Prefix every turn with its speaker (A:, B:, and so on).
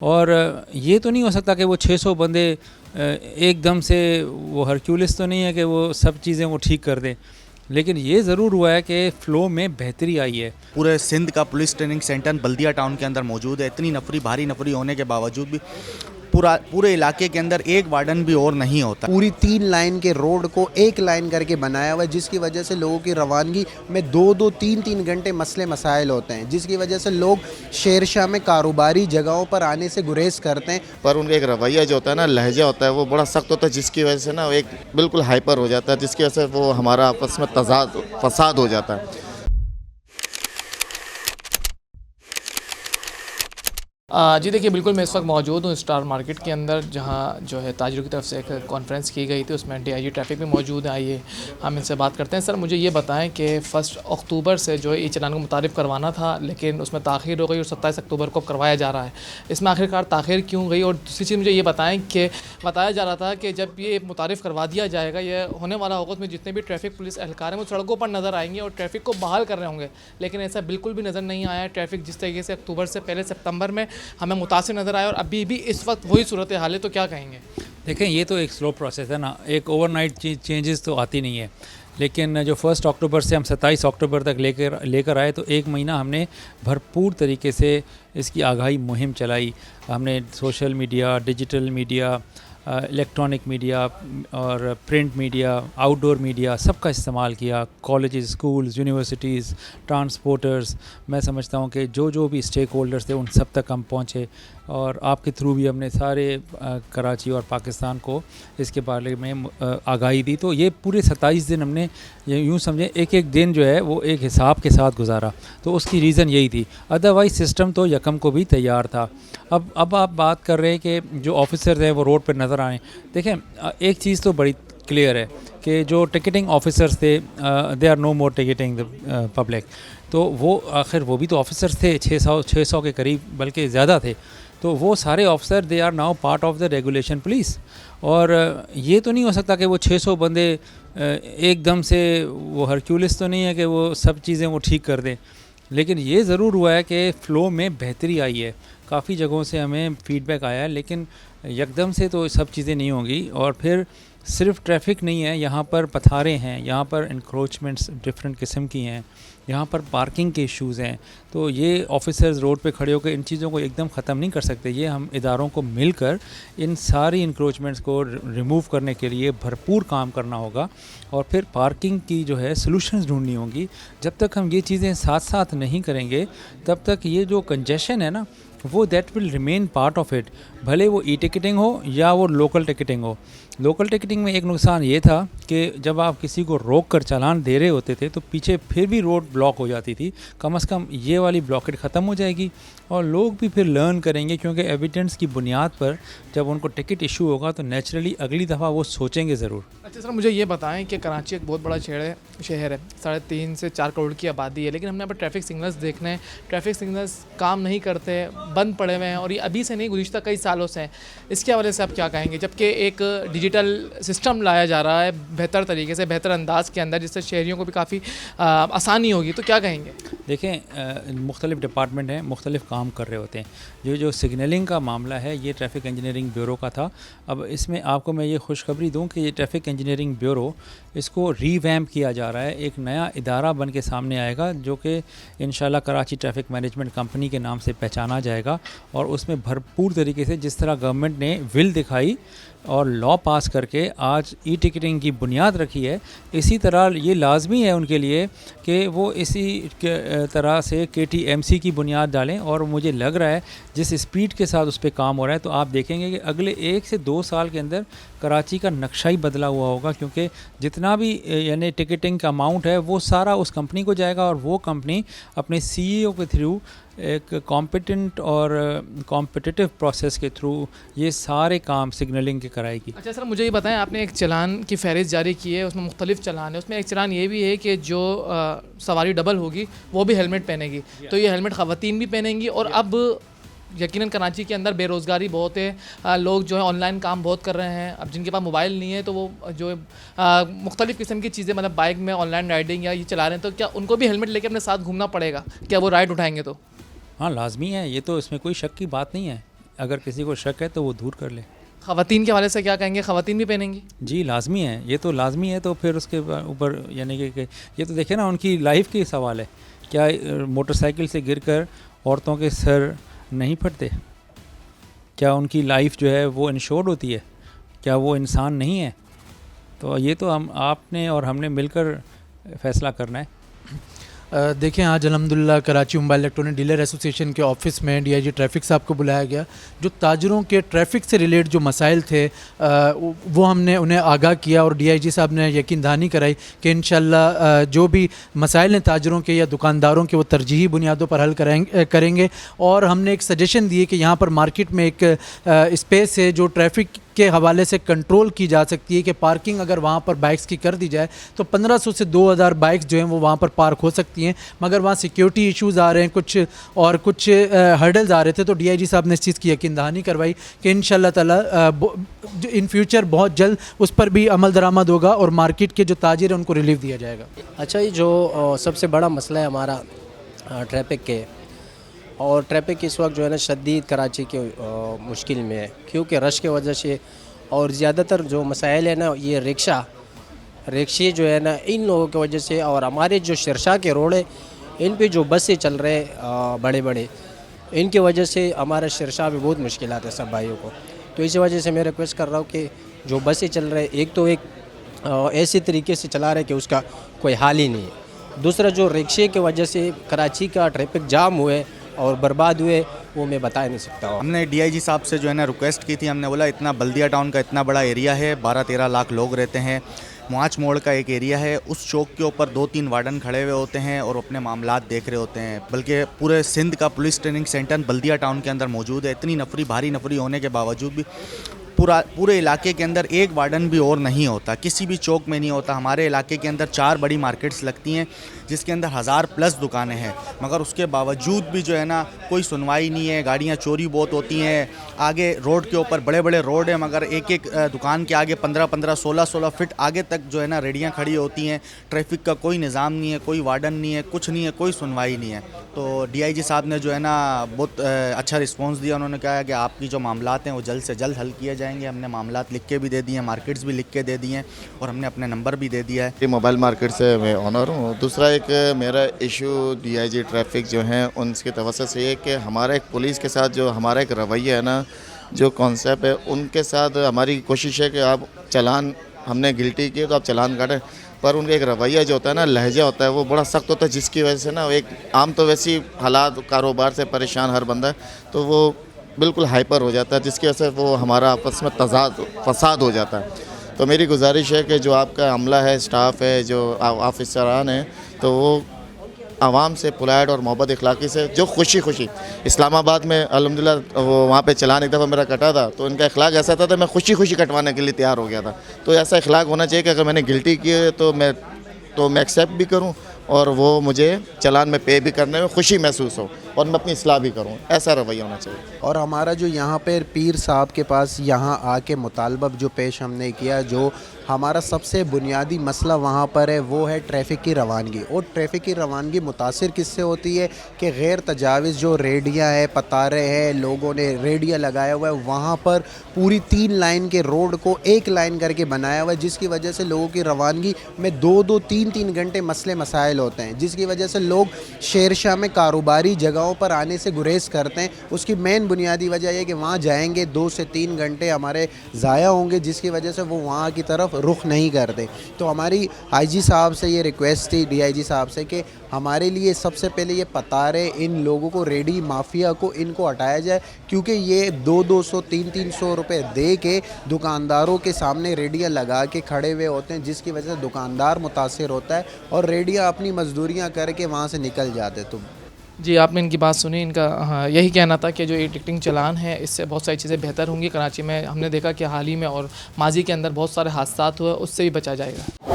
A: اور یہ تو نہیں ہو سکتا کہ وہ 600 بندے ایک دم سے، وہ ہرکیولس تو نہیں ہے کہ وہ سب چیزیں وہ ٹھیک کر دیں، لیکن یہ ضرور ہوا ہے کہ فلو میں بہتری آئی ہے۔
B: پورے سندھ کا پولیس ٹریننگ سینٹر بلدیہ ٹاؤن کے اندر موجود ہے، اتنی نفری بھاری نفری ہونے کے باوجود بھی پورے علاقے کے اندر ایک وارڈن بھی اور نہیں ہوتا۔
C: پوری 3 لائن کے روڈ کو ایک لائن کر کے بنایا ہوا ہے، جس کی وجہ سے لوگوں کی روانگی میں 2-3 گھنٹے مسئلے مسائل ہوتے ہیں، جس کی وجہ سے لوگ شیر شاہ میں کاروباری جگہوں پر آنے سے گریز کرتے ہیں۔
D: پر ان کا ایک رویہ جو ہوتا ہے نا، لہجہ ہوتا ہے، وہ بڑا سخت ہوتا ہے، جس کی وجہ سے نا ایک بالکل ہائپر ہو جاتا ہے، جس کی وجہ سے وہ ہمارا آپس میں فساد ہو جاتا ہے۔
E: جی دیکھیے، بالکل میں اس وقت موجود ہوں اسٹار مارکیٹ کے اندر، جہاں جو ہے تاجروں کی طرف سے ایک کانفرنس کی گئی تھی، اس میں DIG ٹریفک بھی موجود ہیں۔ آئیے ہم ان سے بات کرتے ہیں۔ سر مجھے یہ بتائیں کہ 1 اکتوبر سے جو ہے چلان کو متعارف کروانا تھا، لیکن اس میں تاخیر ہو گئی اور 27 اکتوبر کو کروایا جا رہا ہے۔ اس میں آخرکار تاخیر کیوں گئی؟ اور دوسری چیز مجھے یہ بتائیں کہ بتایا جا رہا تھا کہ جب یہ متعارف کروا دیا جائے گا، یہ ہونے والا ہوگا، اس میں جتنے بھی ٹریفک پولیس اہلکار ہیں وہ سڑکوں پر نظر آئیں گے اور ٹریفک کو بحال کر رہے ہوں گے، لیکن ایسا بالکل بھی نظر نہیں آیا ہے۔ ٹریفک جس طریقے سے اکتوبر سے پہلے ستمبر میں ہمیں متاثر نظر آیا، اور ابھی بھی اس وقت وہی صورتحال ہے، تو کیا کہیں گے؟
A: دیکھیں، یہ تو ایک سلو پروسیس ہے نا، ایک اوور نائٹ چینجز تو آتی نہیں ہے، لیکن جو 1 اکتوبر سے ہم 27 اکتوبر تک لے کر آئے، تو ایک مہینہ ہم نے بھرپور طریقے سے اس کی آگاہی مہم چلائی۔ ہم نے social media, digital media, electronic media اور پرنٹ میڈیا، آؤٹ ڈور میڈیا، سب کا استعمال کیا۔ کالجز، اسکولز، یونیورسٹیز، ٹرانسپورٹرز، میں سمجھتا ہوں کہ جو بھی اسٹیک ہولڈرز تھے ان سب تک ہم پہنچے، اور آپ کے تھرو بھی ہم نے سارے کراچی اور پاکستان کو اس کے بارے میں آگاہی دی۔ تو یہ پورے 27 دن ہم نے یوں سمجھیں ایک دن جو ہے وہ ایک حساب کے ساتھ گزارا، تو اس کی ریزن یہی تھی، ادروائز سسٹم تو یکم کو بھی تیار تھا۔ اب آپ بات کر رہے ہیں کہ جو آفیسرز ہیں وہ روڈ پر نظر آئیں۔ دیکھیں، ایک چیز تو بڑی کلیئر ہے کہ جو ٹکٹنگ آفیسرز تھے، they are no more ticketing the public, تو وہ آخر وہ بھی تو آفیسرز تھے، 600 کے قریب بلکہ زیادہ تھے، تو وہ سارے officer they are now part of the regulation police. اور یہ تو نہیں ہو سکتا کہ وہ 600 بندے ایک دم سے، وہ ہرکیولس تو نہیں ہے کہ وہ سب چیزیں وہ ٹھیک کر دیں، لیکن یہ ضرور ہوا ہے کہ فلو میں بہتری آئی ہے۔ کافی جگہوں سے ہمیں فیڈ بیک آیا ہے، لیکن یکدم سے تو سب چیزیں نہیں ہوں گی۔ اور پھر صرف ٹریفک نہیں ہے، یہاں پر پتھاریں ہیں، یہاں پر انکروچمنٹس ڈفرینٹ قسم کی ہیں، یہاں پر پارکنگ کے ایشوز ہیں، تو یہ آفیسرز روڈ پہ کھڑے ہو کے ان چیزوں کو ایک دم ختم نہیں کر سکتے۔ یہ ہم اداروں کو مل کر ان ساری انکروچمنٹس کو ریموو کرنے کے لیے بھرپور کام کرنا ہوگا، اور پھر پارکنگ کی جو ہے سلوشنز ڈھونڈنی ہوں گی۔ جب تک ہم یہ چیزیں ساتھ ساتھ نہیں کریں گے، تب تک یہ جو کنجیشن ہے نا، وہ that will remain part of it, بھلے وہ ای ٹکٹنگ ہو یا وہ لوکل ٹکٹنگ ہو۔ لوکل ٹکٹنگ میں ایک نقصان یہ تھا کہ جب آپ کسی کو روک کر چالان دے رہے ہوتے تھے تو پیچھے پھر بھی روڈ بلاک ہو جاتی تھی۔ کم از کم یہ والی بلاکٹ ختم ہو جائے گی، اور لوگ بھی پھر لرن کریں گے، کیونکہ ایویڈنس کی بنیاد پر جب ان کو ٹکٹ ایشو ہوگا تو نیچرلی اگلی دفعہ وہ سوچیں گے ضرور۔
E: اچھا سر، مجھے یہ بتائیں کہ کراچی ایک بہت بڑا شہر ہے، 3.5 سے 4 کروڑ کی آبادی ہے، لیکن ہم نے یہاں پر ٹریفک سگنلز دیکھنے ہیں، ٹریفک سگنلز کام نہیں کرتے، بند پڑے ہوئے ہیں، اور یہ ابھی سے نہیں، گزشتہ کئی سالوں سے ہیں۔ اس کے حوالے سے آپ کیا کہیں گے؟ جبکہ ایک ڈیجیٹل سسٹم لایا جا رہا ہے بہتر طریقے سے، بہتر انداز کے اندر، جس سے شہریوں کو بھی کافی آسانی ہوگی، تو کیا کہیں گے؟
A: دیکھیں، مختلف ڈپارٹمنٹ ہیں، مختلف کام کر رہے ہوتے ہیں۔ جو سگنلنگ کا معاملہ ہے، یہ ٹریفک انجینئرنگ بیورو کا تھا۔ اب اس میں آپ کو میں یہ خوشخبری دوں کہ یہ ٹریفک انجینئرنگ بیورو، اس کو ری ویمپ کیا جا رہا ہے، ایک نیا ادارہ بن کے سامنے آئے گا، جو کہ انشاءاللہ کراچی ٹریفک مینجمنٹ کمپنی کے نام سے پہچانا جائے گا، اور اس میں بھرپور طریقے سے جس طرح گورنمنٹ نے ول دکھائی اور لا پاس کر کے آج ای ٹکٹنگ کی بنیاد رکھی ہے، اسی طرح یہ لازمی ہے ان کے لیے کہ وہ اسی طرح سے KTMC کی بنیاد ڈالیں۔ اور مجھے لگ رہا ہے جس اسپیڈ کے ساتھ اس پہ کام ہو رہا ہے، تو آپ دیکھیں گے کہ اگلے 1 سے 2 سال کے اندر کراچی کا نقشہ ہی بدلا ہوا ہوگا، کیونکہ جتنا بھی یعنی ٹکٹنگ کا اماؤنٹ ہے وہ سارا اس کمپنی کو جائے گا، اور وہ کمپنی اپنے CEO کے تھرو ایک کمپیٹنٹ اور کمپٹیٹیو پروسیس کے تھرو یہ سارے کام سگنلنگ کے کرائے گی۔
E: اچھا سر، مجھے یہ بتائیں، آپ نے ایک چلان کی فہرست جاری کی ہے، اس میں مختلف چلان ہے، اس میں ایک چلان یہ بھی ہے کہ جو سواری ڈبل ہوگی وہ بھی ہیلمٹ پہنے گی، تو یہ ہیلمٹ خواتین بھی پہنیں گی، اور اب یقیناً کراچی کے اندر بے روزگاری بہت ہے، لوگ جو ہے آن لائن کام بہت کر رہے ہیں، اب جن کے پاس موبائل نہیں ہے تو وہ جو مختلف قسم کی چیزیں، مطلب بائک میں آن لائن رائڈنگ یا یہ چلا رہے ہیں، تو کیا ان کو بھی ہیلمٹ لے کے اپنے ساتھ گھومنا پڑے گا؟ کیا وہ رائڈ اٹھائیں گے تو؟
A: ہاں، لازمی ہے، یہ تو اس میں کوئی شک کی بات نہیں ہے۔ اگر کسی کو شک ہے تو وہ دور کر لے.
E: خواتین کے حوالے سے کیا کہیں گے؟ خواتین بھی پہنیں گی؟
A: جی لازمی ہے, یہ تو لازمی ہے. تو پھر اس کے اوپر یعنی کہ یہ تو دیکھیں نا ان کی لائف کی سوال ہے. کیا موٹر سائیکل سے گر کر عورتوں کے سر نہیں پھٹتے؟ کیا ان کی لائف جو ہے وہ انشورڈ ہوتی ہے؟ کیا وہ انسان نہیں ہے؟ تو یہ تو آپ نے اور ہم نے مل کر فیصلہ کرنا ہے.
F: دیکھیں آج الحمدللہ Karachi mobile electronic dealer association کے آفس میں ڈی آئی جی ٹریفک صاحب کو بلایا گیا. جو تاجروں کے ٹریفک سے ریلیٹ جو مسائل تھے وہ ہم نے انہیں آگاہ کیا, اور ڈی آئی جی صاحب نے یقین دہانی کرائی کہ انشاءاللہ جو بھی مسائل ہیں تاجروں کے یا دکانداروں کے وہ ترجیحی بنیادوں پر حل کریں گے. اور ہم نے ایک سجیشن دی ہے کہ یہاں پر مارکیٹ میں ایک اسپیس ہے جو ٹریفک کے حوالے سے کنٹرول کی جا سکتی ہے, کہ پارکنگ اگر وہاں پر بائکس کی کر دی جائے تو 1500 سے 2000 بائکس جو ہیں وہ وہاں پر پارک ہو سکتی ہیں. مگر وہاں سیکیورٹی ایشوز آ رہے ہیں کچھ ہرڈلز آ رہے تھے, تو ڈی آئی جی صاحب نے اس چیز کی یقین دہانی کروائی کہ انشاءاللہ تعالی ان فیوچر بہت جلد اس پر بھی عمل درآمد ہوگا اور مارکیٹ کے جو تاجر ہیں ان کو ریلیف دیا جائے گا.
G: اچھا, یہ جو سب سے بڑا مسئلہ ہے ہمارا ٹریفک کے, اور ٹریفک اس وقت جو ہے نا شدید کراچی کے مشکل میں ہے, کیونکہ رش کی وجہ سے, اور زیادہ تر جو مسائل ہے نا یہ رکشے جو ہے نا ان لوگوں کی وجہ سے, اور ہمارے جو شرشا کے روڈ ہے ان پہ جو بسیں چل رہے بڑے ان کی وجہ سے ہمارا شرشا بھی بہت مشکلات ہے سب بھائیوں کو. تو اسی وجہ سے میں ریکویسٹ کر رہا ہوں کہ جو بسیں چل رہے ایک ایسے طریقے سے چلا رہے کہ اس کا کوئی حال ہی نہیں ہے. دوسرا جو رکشے کی وجہ سے کراچی کا ٹریفک جام ہوئے اور برباد ہوئے وہ میں بتا نہیں سکتا ہوں.
B: ہم نے ڈی آئی جی صاحب سے جو ہے نا ریکویسٹ کی تھی, ہم نے بولا اتنا بلدیہ ٹاؤن کا اتنا بڑا ایریا ہے, 12-13 لاکھ لوگ رہتے ہیں, معاچ موڑ کا ایک ایریا ہے, اس چوک کے اوپر 2-3 وارڈن کھڑے ہوئے ہوتے ہیں اور اپنے معاملات دیکھ رہے ہوتے ہیں. بلکہ پورے سندھ کا پولیس ٹریننگ سینٹر بلدیہ ٹاؤن کے اندر موجود ہے. اتنی بھاری نفری ہونے کے باوجود بھی پورے علاقے کے اندر ایک وارڈن بھی اور نہیں ہوتا, کسی بھی چوک میں نہیں ہوتا. ہمارے علاقے کے اندر 4 بڑی مارکیٹس لگتی ہیں جس کے اندر 1000+ دکانیں ہیں, مگر اس کے باوجود بھی جو ہے نا کوئی سنوائی نہیں ہے. گاڑیاں چوری بہت ہوتی ہیں. آگے روڈ کے اوپر بڑے روڈ ہیں, مگر ایک دکان کے آگے 15 16 فٹ آگے تک جو ہے نا ریڑیاں کھڑی ہوتی ہیں. ٹریفک کا کوئی نظام نہیں ہے, کوئی وارڈن نہیں ہے, کچھ نہیں ہے, کوئی سنوائی نہیں ہے. تو ڈی آئی جی صاحب نے جو ہے نا بہت اچھا رسپانس دیا. انہوں نے کہا کہ آپ کی جو معاملات ہیں وہ جلد سے جلد حل کیے جائیں گے. ہم نے معاملات لکھ کے بھی دے دیے ہیں, مارکیٹس بھی لکھ کے دے دیے ہیں, اور ہم نے اپنے نمبر بھی دے دیا ہے.
D: یہ موبائل مارکیٹ سے میں آنر ہوں. دوسرا ایک میرا issue D I G traffic جو ہیں ان کی توسط سے یہ کہ ہمارا ایک پولیس کے ساتھ جو ہمارا ایک رویہ ہے نا, جو کانسیپٹ ہے, ان کے ساتھ ہماری کوشش ہے کہ آپ چلان ہم نے گلٹی کیے تو آپ چلان کاٹیں, پر ان کا ایک رویہ جو ہوتا ہے نا, لہجہ ہوتا ہے, وہ بڑا سخت ہوتا ہے, جس کی وجہ سے نا ایک عام تو ویسی حالات کاروبار سے پریشان ہر بندہ ہے تو وہ بالکل ہائپر ہو جاتا ہے, جس کی وجہ سے وہ ہمارا آپس میں فساد ہو جاتا ہے. تو میری گزارش ہے کہ جو آپ کا عملہ ہے, اسٹاف ہے, جو آفیسران ہیں, تو وہ عوام سے پولائٹ اور محبت اخلاقی سے جو خوشی اسلام آباد میں الحمدللہ وہاں پہ چلان ایک دفعہ میرا کٹا تھا, تو ان کا اخلاق ایسا تھا میں خوشی کٹوانے کے لیے تیار ہو گیا تھا. تو ایسا اخلاق ہونا چاہیے کہ اگر میں نے گلٹی کی ہے تو میں ایکسیپٹ بھی کروں, اور وہ مجھے چلان میں پے بھی کرنے میں خوشی محسوس ہو, اور میں اپنی اصلاح بھی کروں. ایسا رویہ ہونا چاہیے.
C: اور ہمارا جو یہاں پہ پیر صاحب کے پاس یہاں آ کے مطالبہ جو پیش ہم نے کیا, جو ہمارا سب سے بنیادی مسئلہ وہاں پر ہے وہ ہے ٹریفک کی روانگی. اور ٹریفک کی روانگی متاثر کس سے ہوتی ہے کہ غیر تجاوز جو ریڈیاں ہے, پتارے ہیں, لوگوں نے ریڈیا لگایا ہوا ہے, وہاں پر پوری 3 لائن کے روڈ کو 1 لائن کر کے بنایا ہوا ہے, جس کی وجہ سے لوگوں کی روانگی میں 2-2 3-3 گھنٹے مسائل ہوتے ہیں, جس کی وجہ سے لوگ شہرشاہ میں کاروباری جگہوں پر آنے سے گریز کرتے ہیں. اس کی مین بنیادی وجہ یہ کہ وہاں جائیں گے 2 سے 3 گھنٹے ہمارے ضائع ہوں گے, جس کی وجہ سے وہ وہاں کی طرف رخ نہیں کرتے. تو ہماری آئی جی صاحب سے یہ ریکویسٹ تھی, ڈی آئی جی صاحب سے, کہ ہمارے لیے سب سے پہلے یہ پتارے, ان لوگوں کو, ریڈی مافیا کو, ان کو ہٹایا جائے, کیونکہ یہ 200 300 روپے دے کے دکانداروں کے سامنے ریڈیاں لگا کے کھڑے ہوئے ہوتے ہیں, جس کی وجہ سے دکاندار متاثر ہوتا ہے اور ریڈیاں اپنی مزدوریاں کر کے وہاں سے نکل جاتے. تو
E: جی آپ نے ان کی بات سنی, ان کا یہی کہنا تھا کہ جو یہ ٹکٹنگ چلان ہے اس سے بہت ساری چیزیں بہتر ہوں گی. کراچی میں ہم نے دیکھا کہ حال ہی میں اور ماضی کے اندر بہت سارے حادثات ہوئے, اس سے بھی بچا جائے گا.